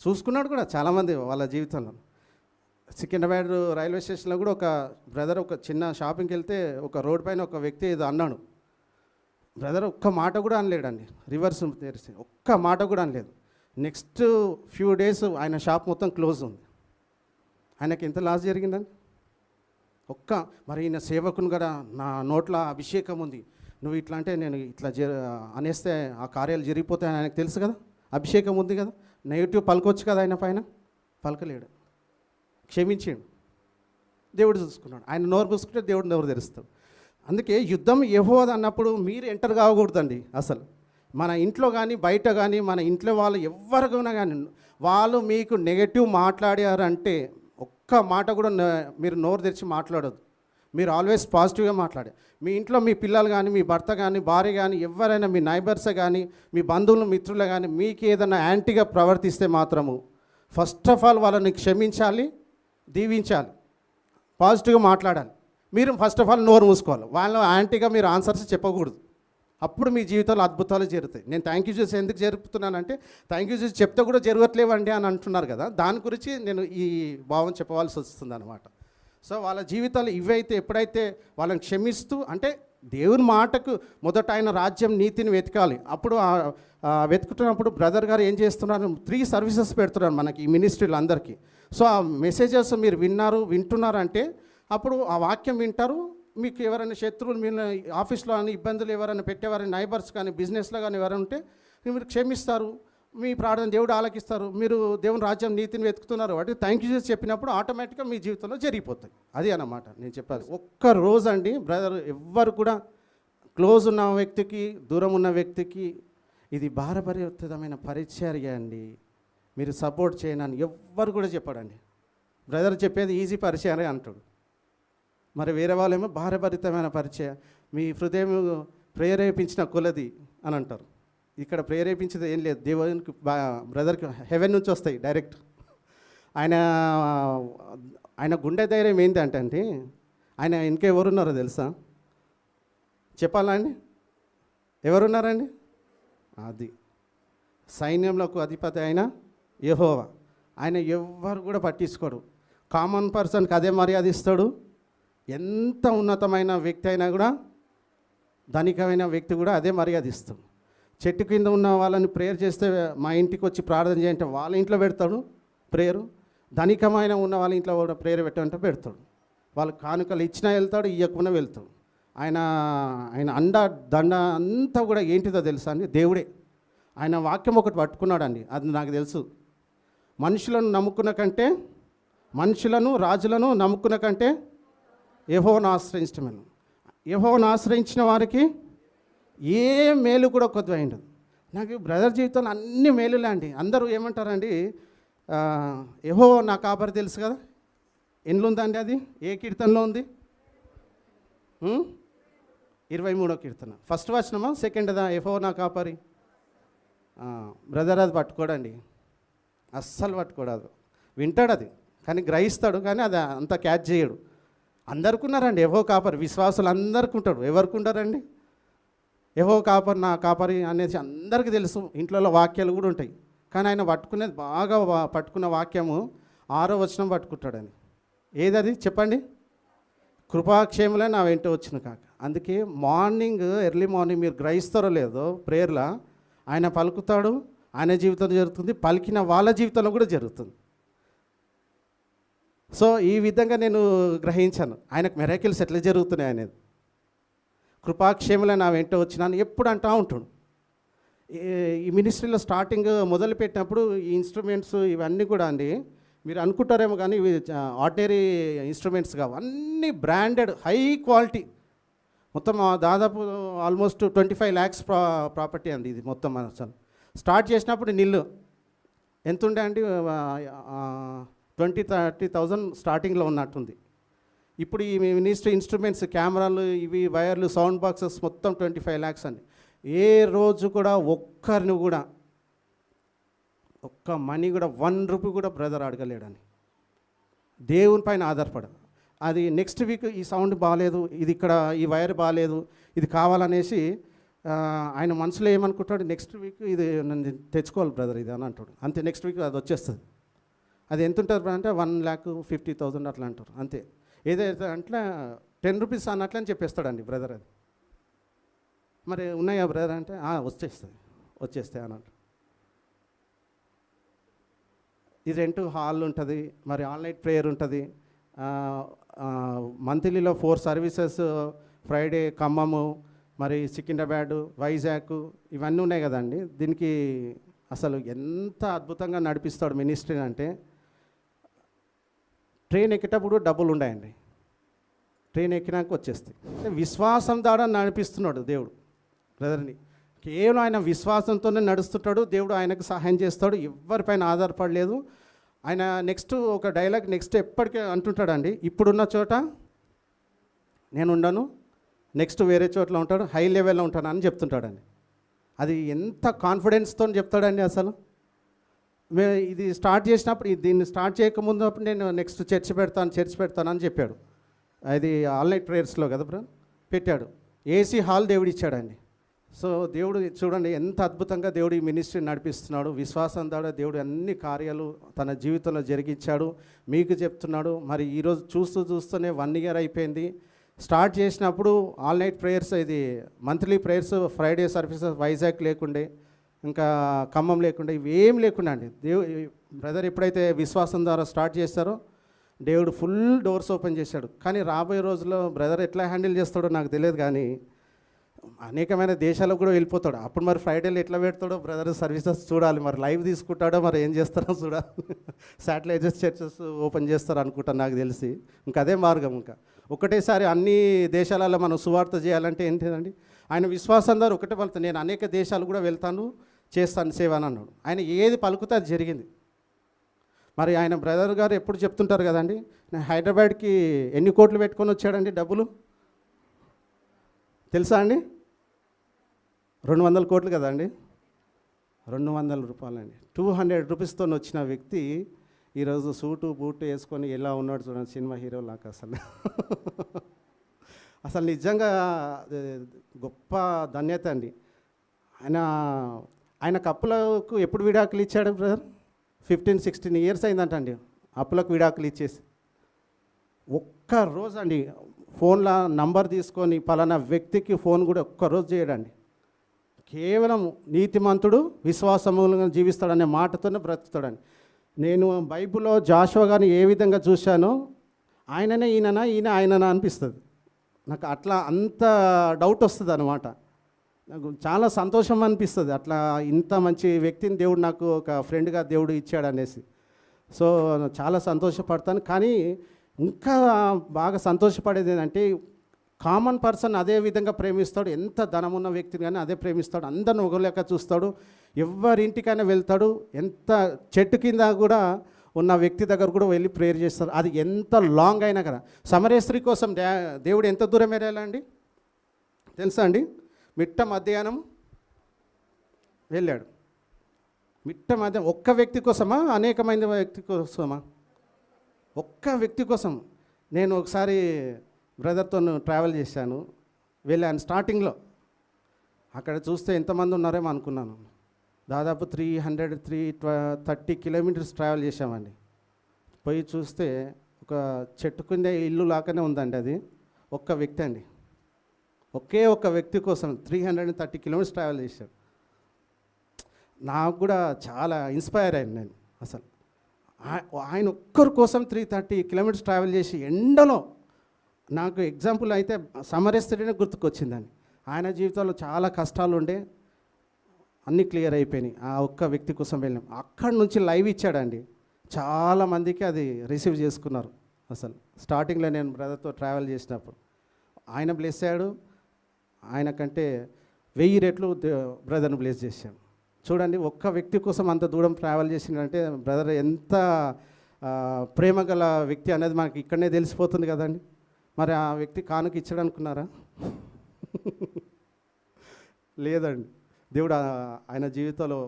చూసుకున్నాడు కూడా చాలామంది వాళ్ళ జీవితంలో. సికింద్రాబాద్ రైల్వే స్టేషన్లో కూడా ఒక బ్రదర్ ఒక చిన్న షాపింగ్కి వెళ్తే ఒక రోడ్ పైన ఒక వ్యక్తి ఏదో అన్నాడు. బ్రదర్ ఒక్క మాట కూడా అనలేడండి, రివర్స్ తెరిచి ఒక్క మాట కూడా అనలేదు. నెక్స్ట్ ఫ్యూ డేస్ ఆయన షాప్ మొత్తం క్లోజ్ ఉంది. ఆయనకి ఎంత లాస్ జరిగిందండి. మరి ఈయన సేవకుని కూడా నా నోట్ల అభిషేకం ఉంది, నువ్వు ఇట్లా అంటే నేను ఇట్లా అనేస్తే ఆ కార్యాలు జరిగిపోతాయని ఆయనకు తెలుసు కదా, అభిషేకం ఉంది కదా, నెగిటివ్ పలకొచ్చు కదా, ఆయన పైన పలకలేడు. క్షమించాడు, దేవుడు చూసుకున్నాడు. ఆయన నోరు పూసుకుంటే దేవుడు నోరు తెరుస్తాడు. అందుకే యుద్ధం యెహోవాది అన్నప్పుడు మీరు ఎంటర్ కాకూడదండి. అసలు మన ఇంట్లో కానీ బయట కానీ మన ఇంట్లో వాళ్ళు ఎవరికైనా కానీ వాళ్ళు మీకు నెగటివ్ మాట్లాడారంటే ఒక్క మాట కూడా మీరు నోరు తెరిచి మాట్లాడొద్దు. మీరు ఆల్వేస్ పాజిటివ్గా మాట్లాడే. మీ ఇంట్లో మీ పిల్లలు కానీ మీ భర్త కానీ భార్య కానీ ఎవరైనా మీ నైబర్స్ కానీ మీ బంధువులు మిత్రులు కానీ మీకు ఏదైనా యాంటీగా ప్రవర్తిస్తే మాత్రము ఫస్ట్ ఆఫ్ ఆల్ వాళ్ళని క్షమించాలి, దీవించాలి, పాజిటివ్గా మాట్లాడాలి. మీరు ఫస్ట్ ఆఫ్ ఆల్ నోరు మూసుకోవాలి. వాళ్ళు యాంటీగా మీరు ఆన్సర్స్ చెప్పకూడదు. అప్పుడు మీ జీవితంలో అద్భుతాలు జరుగుతాయి. నేను థ్యాంక్ యూ చేసి ఎందుకు జరుపుతున్నానంటే థ్యాంక్ యూ చేసి చెప్తే కూడా జరగట్లేవండి అని అంటున్నారు కదా, దాని గురించి నేను ఈ భావం చెప్పవలసి వస్తుంది అనమాట. సో వాళ్ళ జీవితాలు ఇవైతే ఎప్పుడైతే వాళ్ళని క్షమిస్తూ, అంటే దేవుని మాటకు మొదట ఆయన రాజ్యం నీతిని వెతకాలి. అప్పుడు వెతుకుతున్నప్పుడు బ్రదర్ గారు ఏం చేస్తున్నారు, 3 సర్వీసెస్ పెడుతున్నారు మనకి ఈ మినిస్ట్రీలు అందరికీ. సో ఆ మెసేజెస్ మీరు వింటున్నారంటే అప్పుడు ఆ వాక్యం వింటారు. మీకు ఎవరైనా శత్రువులు, మీరు ఆఫీస్లో అని ఇబ్బందులు ఎవరైనా పెట్టేవారని, నైబర్స్ కానీ బిజినెస్లో కానీ ఎవరైనా ఉంటే మీరు క్షమిస్తారు, మీ ప్రార్థన దేవుడు ఆలకిస్తారు. మీరు దేవుని రాజ్యం నీతిని వెతుకుతున్నారు వాటి థ్యాంక్ యూ చేసి చెప్పినప్పుడు ఆటోమేటిక్గా మీ జీవితంలో జరిగిపోతాయి. అది అన్నమాట నేను చెప్పాలి. ఒక్క రోజు అండి బ్రదర్, ఎవ్వరు కూడా క్లోజ్ ఉన్న వ్యక్తికి, దూరం ఉన్న వ్యక్తికి ఇది భారపరివర్తితమైన పరిచర్య అండి, మీరు సపోర్ట్ చేయనని ఎవ్వరు కూడా చెప్పాడండి. బ్రదర్ చెప్పేది ఈజీ పరిచర్య అంటాడు, మరి వేరే వాళ్ళేమో భారభరితమైన పరిచయం, మీ హృదయం ప్రేరేపించిన కొలది అని అంటారు. ఇక్కడ ప్రేరేపించేది ఏం లేదు, దేవునికి బ్రదర్కి హెవెన్ నుంచి వస్తాయి డైరెక్ట్. ఆయన గుండె ధైర్యం ఏంటి అంటే ఆయన ఇంకెవరున్నారో తెలుసా, చెప్పాలా అండి? ఎవరున్నారండి? అది సైన్యంలోకి అధిపతి అయిన యెహోవా. ఆయన ఎవ్వరు కూడా పట్టించుకోడు. కామన్ పర్సన్కి అదే మర్యాద ఇస్తాడు. ఎంత ఉన్నతమైన వ్యక్తి అయినా కూడా, ధనికమైన వ్యక్తి కూడా అదే మర్యాద ఇస్తాడు. చెట్టు కింద ఉన్న వాళ్ళని ప్రేయర్ చేస్తే మా ఇంటికి వచ్చి ప్రార్థన చేయంటే వాళ్ళ ఇంట్లో పెడతాడు ప్రేయరు. ధనికమైన ఉన్న వాళ్ళ ఇంట్లో కూడా ప్రేయర్ పెట్టమంటే పెడతాడు. వాళ్ళు కానుకలు ఇచ్చినా వెళ్తాడు, ఇవ్వకుండా వెళ్తాడు. ఆయన అండ దండ అంతా కూడా ఏంటిదో తెలుసా అండి, దేవుడే. ఆయన వాక్యం ఒకటి పట్టుకున్నాడండి, అది నాకు తెలుసు. మనుషులను నమ్ముకున్న కంటే, మనుషులను రాజులను నమ్ముకున్న కంటే యెహోవాను ఆశ్రయించటమే. యెహోవాను ఆశ్రయించిన వారికి ఏ మేలు కూడా కొద్దిగా ఉండదు. నాకు బ్రదర్ జీవితంలో అన్ని మేలులే అండి. అందరూ ఏమంటారండి, యెహోవా నా కాపరి తెలుసు కదా, ఎన్నులు ఉందండి అది, ఏ కీర్తనలో ఉంది? 23వ కీర్తన ఫస్ట్ వచనమా సెకండ్దా? యెహోవా నా కాపరి. బ్రదర్ అది పట్టుకోడండి, అస్సలు పట్టుకోడు. వింటాడు అది, కానీ గ్రహిస్తాడు, కానీ అది అంత క్యాచ్ చేయడు. అందరికి ఉన్నారండి యెహోవా కాపరి, విశ్వాసులు అందరికీ ఉంటాడు. ఎవరికి ఉంటారండి? యెహోవా కాపరి నా కాపరి అనేది అందరికీ తెలుసు. ఇంట్లో వాక్యాలు కూడా ఉంటాయి, కానీ ఆయన పట్టుకునేది బాగా పట్టుకున్న వాక్యము 6వ వచనం పట్టుకుంటాడని. ఏదది చెప్పండి? కృపాక్షేములే నా వెంట వచ్చిన కాక. అందుకే మార్నింగ్, ఎర్లీ మార్నింగ్ మీరు గ్రహిస్తారో లేదో ప్రేయర్లా ఆయన పలుకుతాడు, ఆయన జీవితంలో జరుగుతుంది, పలికిన వాళ్ళ జీవితంలో కూడా జరుగుతుంది. సో ఈ విధంగా నేను గ్రహించాను ఆయనకు మిరాకిల్స్ ఎట్లా జరుగుతున్నాయి అనేది. కృపాక్షేములే నా వెంట వచ్చినాను ఎప్పుడు అంటూ ఉంటాడు. ఈ మినిస్ట్రీలో స్టార్టింగ్ మొదలుపెట్టినప్పుడు ఈ ఇన్స్ట్రుమెంట్స్ ఇవన్నీ కూడా అండి, మీరు అనుకుంటారేమో కానీ ఇవి ఆర్డినరీ ఇన్స్ట్రుమెంట్స్ కావు, అన్నీ బ్రాండెడ్ హై క్వాలిటీ. మొత్తం దాదాపు ఆల్మోస్ట్ 25 lakhs ప్రాపర్టీ అండి ఇది మొత్తం. అసలు స్టార్ట్ చేసినప్పుడు నిల్లు ఎంత ఉండే అండి, 20-30,000 స్టార్టింగ్లో ఉన్నట్టుంది. ఇప్పుడు ఈ మినిస్ట్రీ ఇన్స్ట్రుమెంట్స్, కెమెరాలు, ఇవి వైర్లు, సౌండ్ బాక్సెస్ మొత్తం 25 lakhs అండి. ఏ రోజు కూడా ఒక్కరిని కూడా ఒక్క మనీ కూడా 1 రూపీ కూడా బ్రదర్ అడగలేడని, దేవుని పైన ఆధారపడదు. అది నెక్స్ట్ వీక్ ఈ సౌండ్ బాగాలేదు, ఇది ఇక్కడ ఈ వైర్ బాగాలేదు, ఇది కావాలనేసి ఆయన మనసులో ఏమనుకుంటాడు, నెక్స్ట్ వీక్ ఇది నన్ను తెచ్చుకోవాలి బ్రదర్ ఇది అని అంటాడు. అంతే, నెక్స్ట్ వీక్ అది వచ్చేస్తుంది. అది ఎంత ఉంటుంది అంటే 1,50,000 అట్లా అంటారు అంతే. ఏదైతే అంటే 10 రూపీస్ అన్నట్లని చెప్పేస్తాడండి బ్రదర్. అది మరి ఉన్నాయా బ్రదర్ అంటే వచ్చేస్తాయి అన్నట్టు. ఇది రెంట్ హాల్ ఉంటుంది, మరి ఆన్లైన్ ప్రేయర్ ఉంటుంది. మంత్లీలో 4 సర్వీసెస్, ఫ్రైడే ఖమ్మము, మరి సికింద్రాబాద్, వైజాగ్ ఇవన్నీ ఉన్నాయి కదండి. దీనికి అసలు ఎంత అద్భుతంగా నడిపిస్తాడు మినిస్ట్రీ అంటే, ట్రైన్ ఎక్కేటప్పుడు డబ్బులు ఉన్నాయండి, ట్రైన్ ఎక్కినాక వచ్చేస్తాయి. విశ్వాసం ద్వారా నడిపిస్తున్నాడు దేవుడు బ్రదర్ని. కేవలం ఆయన విశ్వాసంతోనే నడుస్తుంటాడు దేవుడు, ఆయనకు సహాయం చేస్తాడు, ఎవరిపైన ఆధారపడలేదు ఆయన. నెక్స్ట్ ఒక డైలాగ్ నెక్స్ట్ ఎప్పటికీ అంటుంటాడండి, ఇప్పుడున్న చోట నేను ఉండను, నెక్స్ట్ వేరే చోట్ల ఉంటాడు, హై లెవెల్లో ఉంటాను అని చెప్తుంటాడండి. అది ఎంత కాన్ఫిడెన్స్తో చెప్తాడండి అసలు. ఇది స్టార్ట్ చేసినప్పుడు, దీన్ని స్టార్ట్ చేయకముందు నేను నెక్స్ట్ చర్చ్ పెడతాను అని చెప్పాడు. అది ఆల్ నైట్ ప్రేయర్స్లో కదా బ్రదర్ పెట్టాడు. ఏసీ హాల్ దేవుడు ఇచ్చాడండి. సో దేవుడు చూడండి ఎంత అద్భుతంగా దేవుడు ఈ మినిస్ట్రీ నడిపిస్తున్నాడు. విశ్వాసం ద్వారా దేవుడు అన్ని కార్యాలు తన జీవితంలో జరిగించాడు. మీకు చెప్తున్నాడు. మరి ఈరోజు చూస్తూనే 1 year అయిపోయింది. స్టార్ట్ చేసినప్పుడు ఆల్ నైట్ ప్రేయర్స్, ఇది monthly prayers, Friday services Vizag లేకుండే, ఇంకా ఖమ్మం లేకుండే, ఇవేం లేకుండా అండి. బ్రదర్ ఎప్పుడైతే విశ్వాసం ద్వారా స్టార్ట్ చేస్తారో దేవుడు ఫుల్ డోర్స్ ఓపెన్ చేశాడు. కానీ రాబోయే రోజుల్లో బ్రదర్ ఎట్లా హ్యాండిల్ చేస్తాడో నాకు తెలియదు, కానీ అనేకమైన దేశాలకు కూడా వెళ్ళిపోతాడు. అప్పుడు మరి ఫ్రైడేలు ఎట్లా పెడతాడో బ్రదర్ సర్వీసెస్ చూడాలి. మరి లైవ్ తీసుకుంటాడో మరి ఏం చేస్తారో చూడాలి. శాటిలైట్ చర్చెస్ ఓపెన్ చేస్తారు అనుకుంటాను నాకు తెలిసి. ఇంకా అదే మార్గం. ఇంకా ఒకటేసారి అన్ని దేశాలలో మనం సువార్త చేయాలంటే ఏంటిదండి, ఆయన విశ్వాసం ద్వారా ఒకటే పలుకుతాను. నేను అనేక దేశాలు కూడా వెళ్తాను, చేస్తాను సేవ అని అన్నాడు. ఆయన ఏది పలుకుతే అది జరిగింది. మరి ఆయన బ్రదర్ గారు ఎప్పుడు చెప్తుంటారు కదండి, నేను హైదరాబాద్కి ఎన్ని కోట్లు పెట్టుకొని వచ్చాడండి డబ్బులు తెలుసా అండి? 200 కోట్లు కదండి, 200 రూపాయలండి. 200 రూపీస్తో వచ్చిన వ్యక్తి ఈరోజు సూటు బూటు వేసుకొని ఎలా ఉన్నాడు చూడండి, సినిమా హీరో లాగా. అసలు నిజంగా గొప్ప ధన్యత అండి. ఆయనకు అప్పులకు ఎప్పుడు విడాకులు ఇచ్చాడు బ్రదర్? 15-16 years అయిందంటండి అప్పులకు విడాకులు ఇచ్చేసి. ఒక్క రోజు అండి ఫోన్లో నంబర్ తీసుకొని పలానా వ్యక్తికి ఫోన్ కూడా ఒక్కరోజు చేయడండి. కేవలం నీతిమంతుడు విశ్వాసములుగా జీవిస్తాడనే మాటతోనే బ్రతుకుతాడండి. నేను బైబిల్లో జాషువా గారిని ఏ విధంగా చూశానో ఆయననే ఈయననా, ఈయన ఆయననా అనిపిస్తుంది నాకు. అట్లా అంత డౌట్ వస్తుంది అన్నమాట. నాకు చాలా సంతోషం అనిపిస్తుంది. అట్లా ఇంత మంచి వ్యక్తిని దేవుడు నాకు ఒక ఫ్రెండ్గా దేవుడు ఇచ్చాడు అనేసి. సో చాలా సంతోషపడతాను. కానీ ఇంకా బాగా సంతోషపడేది ఏంటంటే, కామన్ పర్సన్ అదే విధంగా ప్రేమిస్తాడు. ఎంత ధనమున్న వ్యక్తిని కానీ అదే ప్రేమిస్తాడు. అందరిని ఒకలేక చూస్తాడు. ఎవరింటికైనా వెళ్తాడు. ఎంత చెట్టు కింద కూడా ఉన్న వ్యక్తి దగ్గర కూడా వెళ్ళి ప్రేయర్ చేస్తారు. అది ఎంత లాంగ్ అయినా కదా. సమరయ స్త్రీ కోసం దేవుడు ఎంత దూరం వెళ్ళాలండి తెలుసా అండి? మిట్ట మధ్యాహ్నం వెళ్ళాడు. మిట్ట మధ్యాహ్నం ఒక్క వ్యక్తి కోసమా, అనేకమైన వ్యక్తి కోసమా? ఒక్క వ్యక్తి కోసం. నేను ఒకసారి బ్రదర్తో ట్రావెల్ చేశాను, వెళ్ళాను. స్టార్టింగ్లో అక్కడ చూస్తే ఎంతమంది ఉన్నారేమో అనుకున్నాను. దాదాపు 330 kilometers ట్రావెల్ చేశామండి. పోయి చూస్తే ఒక చెట్టు కింద ఇల్లు లాగానే ఉందండి. అది ఒక్క వ్యక్తి అండి. ఒకే ఒక్క వ్యక్తి కోసం 330 kilometers ట్రావెల్ చేశాడు. నాకు కూడా చాలా ఇన్స్పైర్ అయ్యాను నేను. అసలు ఆయన ఒక్కరి కోసం 330 kilometers ట్రావెల్ చేసి ఎండలో, నాకు ఎగ్జాంపుల్ అయితే సమరయ స్త్రీనే గుర్తుకొచ్చిందండి. ఆయన జీవితంలో చాలా కష్టాలు ఉండే, అన్నీ క్లియర్ అయిపోయినాయి. ఆ ఒక్క వ్యక్తి కోసం వెళ్ళాం. అక్కడి నుంచి లైవ్ ఇచ్చాడండి. చాలామందికి అది రిసీవ్ చేసుకున్నారు. అసలు స్టార్టింగ్లో నేను బ్రదర్తో ట్రావెల్ చేసినప్పుడు ఆయన బ్లెస్ అయ్యాడు. ఆయన కంటే 1000 రెట్లు బ్రదర్ని బ్లెస్ చేశాను. చూడండి, ఒక్క వ్యక్తి కోసం అంత దూరం ట్రావెల్ చేసిందంటే బ్రదర్ ఎంత ప్రేమ గల వ్యక్తి అనేది మనకి ఇక్కడనే తెలిసిపోతుంది కదండి. మరి ఆ వ్యక్తి కానుక ఇచ్చాడు అనుకున్నారా? లేదండి. దేవుడు ఆయన జీవితంలో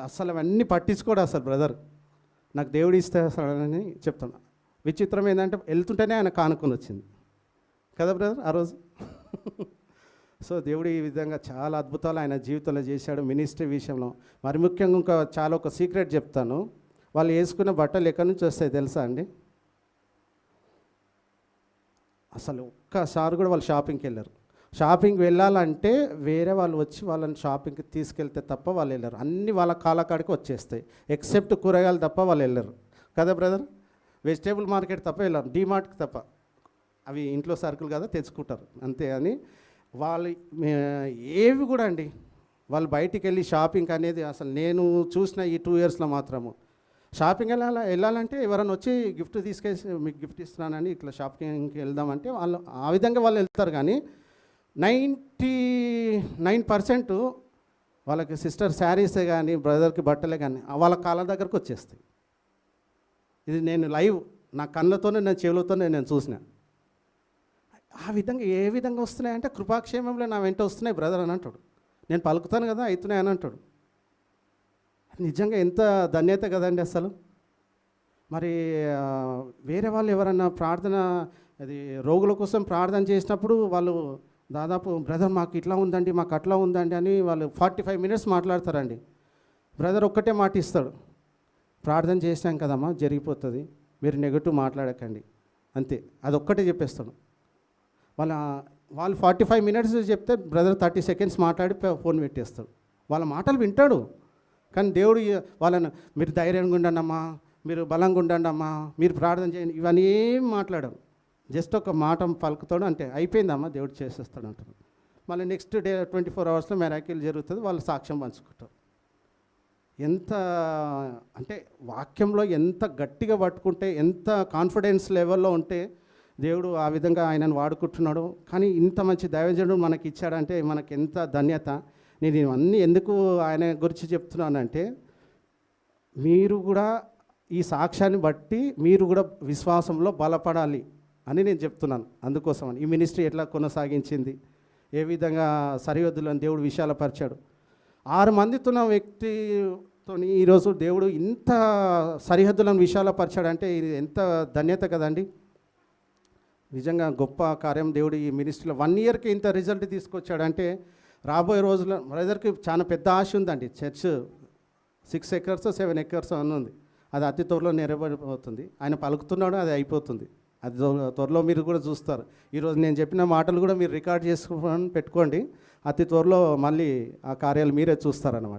అసలు అవన్నీ పట్టించుకోడు అసలు బ్రదర్. నాకు దేవుడు ఇస్తాడని చెప్తాను. విచిత్రం ఏంటంటే వెళ్తుంటేనే ఆయన కానుకొని వచ్చింది కదా బ్రదర్ ఆ రోజు. సో దేవుడు ఈ విధంగా చాలా అద్భుతాలు ఆయన జీవితంలో చేశాడు మినిస్ట్రీ విషయంలో. మరి ముఖ్యంగా ఇంకా చాలా ఒక సీక్రెట్ చెప్తాను. వాళ్ళు వేసుకున్న బట్టలు ఎక్కడి నుంచి వస్తాయి తెలుసా అండి? అసలు ఒక్కసారి కూడా వాళ్ళు షాపింగ్కి వెళ్ళారు. షాపింగ్కి వెళ్ళాలంటే వేరే వాళ్ళు వచ్చి వాళ్ళని షాపింగ్కి తీసుకెళ్తే తప్ప వాళ్ళు వెళ్ళరు. అన్నీ వాళ్ళ కాలకాడికి వచ్చేస్తాయి. ఎక్సెప్ట్ కూరగాయలు తప్ప వాళ్ళు వెళ్ళరు కదా బ్రదర్. వెజిటేబుల్ మార్కెట్ తప్ప వెళ్ళరు, డీమార్ట్కి తప్ప. అవి ఇంట్లో సరుకులు కదా తెచ్చుకుంటారు అంతే. అని వాళ్ళు ఏవి కూడా అండి, వాళ్ళు బయటికి వెళ్ళి షాపింగ్ అనేది అసలు నేను చూసిన ఈ 2 yearsలో మాత్రము షాపింగ్ వెళ్ళాలంటే ఎవరైనా వచ్చి గిఫ్ట్ తీసుకేసి మీకు గిఫ్ట్ ఇస్తున్నానని ఇట్లా షాపింగ్కి వెళ్దామంటే వాళ్ళు ఆ విధంగా వాళ్ళు వెళ్తారు. కానీ 99% వాళ్ళకి సిస్టర్ శారీసే కానీ బ్రదర్కి బట్టలే కానీ వాళ్ళ కాళ్ళ దగ్గరకు వచ్చేస్తాయి. ఇది నేను లైవ్ నా కళ్ళతోనే నా చెవులతోనే నేను చూసిన. ఆ విధంగా ఏ విధంగా వస్తున్నాయంటే కృపాక్షేమంలో నా వెంట వస్తున్నాయి బ్రదర్ అని అంటాడు. నేను పలుకుతాను కదా అవుతున్నాయి అని అంటాడు. నిజంగా ఎంత ధన్యత కదండి అసలు. మరి వేరే వాళ్ళు ఎవరన్నా ప్రార్థన అది రోగుల కోసం ప్రార్థన చేసినప్పుడు వాళ్ళు దాదాపు బ్రదర్ మాకు ఇట్లా ఉందండి, మాకు అట్లా ఉందండి అని వాళ్ళు 45 మినిట్స్ మాట్లాడతారండి. బ్రదర్ ఒక్కటే మాట ఇస్తాడు, ప్రార్థన చేసినాం కదమ్మా జరిగిపోతుంది, మీరు నెగటివ్ మాట్లాడకండి, అంతే. అదొక్కటే చెప్పేస్తాడు. వాళ్ళు 45 మినిట్స్ చెప్తే బ్రదర్ 30 సెకండ్స్ మాట్లాడి ఫోన్ పెట్టేస్తాడు. వాళ్ళ మాటలు వింటాడు, కానీ దేవుడు వాళ్ళను మీరు ధైర్యంగా ఉండండి అమ్మా, మీరు బలంగా ఉండండి అమ్మా, మీరు ప్రార్థన చేయండి, ఇవన్నీ ఏం మాట్లాడరు. జస్ట్ ఒక మాట పలుకుతాడు, అంటే అయిపోయిందమ్మా దేవుడు చేసేస్తాడు అంటారు. మళ్ళీ నెక్స్ట్ డే 24 అవర్స్లో మెరాకిల్ జరుగుతుంది, వాళ్ళు సాక్ష్యం పంచుకుంటారు. ఎంత అంటే వాక్యంలో ఎంత గట్టిగా పట్టుకుంటే, ఎంత కాన్ఫిడెన్స్ లెవెల్లో ఉంటే దేవుడు ఆ విధంగా ఆయనను వాడుకుంటున్నాడు. కానీ ఇంత మంచి దైవజనుడు మనకి ఇచ్చాడంటే మనకి ఎంత ధన్యత. నేను ఇవన్నీ ఎందుకు ఆయన గురించి చెప్తున్నానంటే, మీరు కూడా ఈ సాక్ష్యాన్ని బట్టి మీరు కూడా విశ్వాసంలో బలపడాలి అని నేను చెప్తున్నాను. అందుకోసమని ఈ మినిస్ట్రీ ఎట్లా కొనసాగించింది, ఏ విధంగా సరిహద్దులను దేవుడు విశాలపరిచాడు. 6 మందితో ఉన్న వ్యక్తితో ఈరోజు దేవుడు ఇంత సరిహద్దులను విశాలపరిచాడంటే ఇది ఎంత ధన్యత కదండి. నిజంగా గొప్ప కార్యం దేవుడు ఈ మినిస్ట్రీలో 1 ఇయర్కి ఇంత రిజల్ట్ తీసుకొచ్చాడంటే, రాబోయే రోజుల్లో బ్రదర్కి చాలా పెద్ద ఆశ ఉందండి. చర్చ్ 6 ఎకర్స్ 7 ఎకర్స్ అని ఉంది, అది అతి త్వరలో నెరవేరిపోతుంది. ఆయన పలుకుతున్నాడు, అది అయిపోతుంది. అది త్వరలో మీరు కూడా చూస్తారు. ఈరోజు నేను చెప్పిన మాటలు కూడా మీరు రికార్డ్ చేసుకొని పెట్టుకోండి, అతి త్వరలో మళ్ళీ ఆ కార్యాలు మీరే చూస్తారన్నమాట.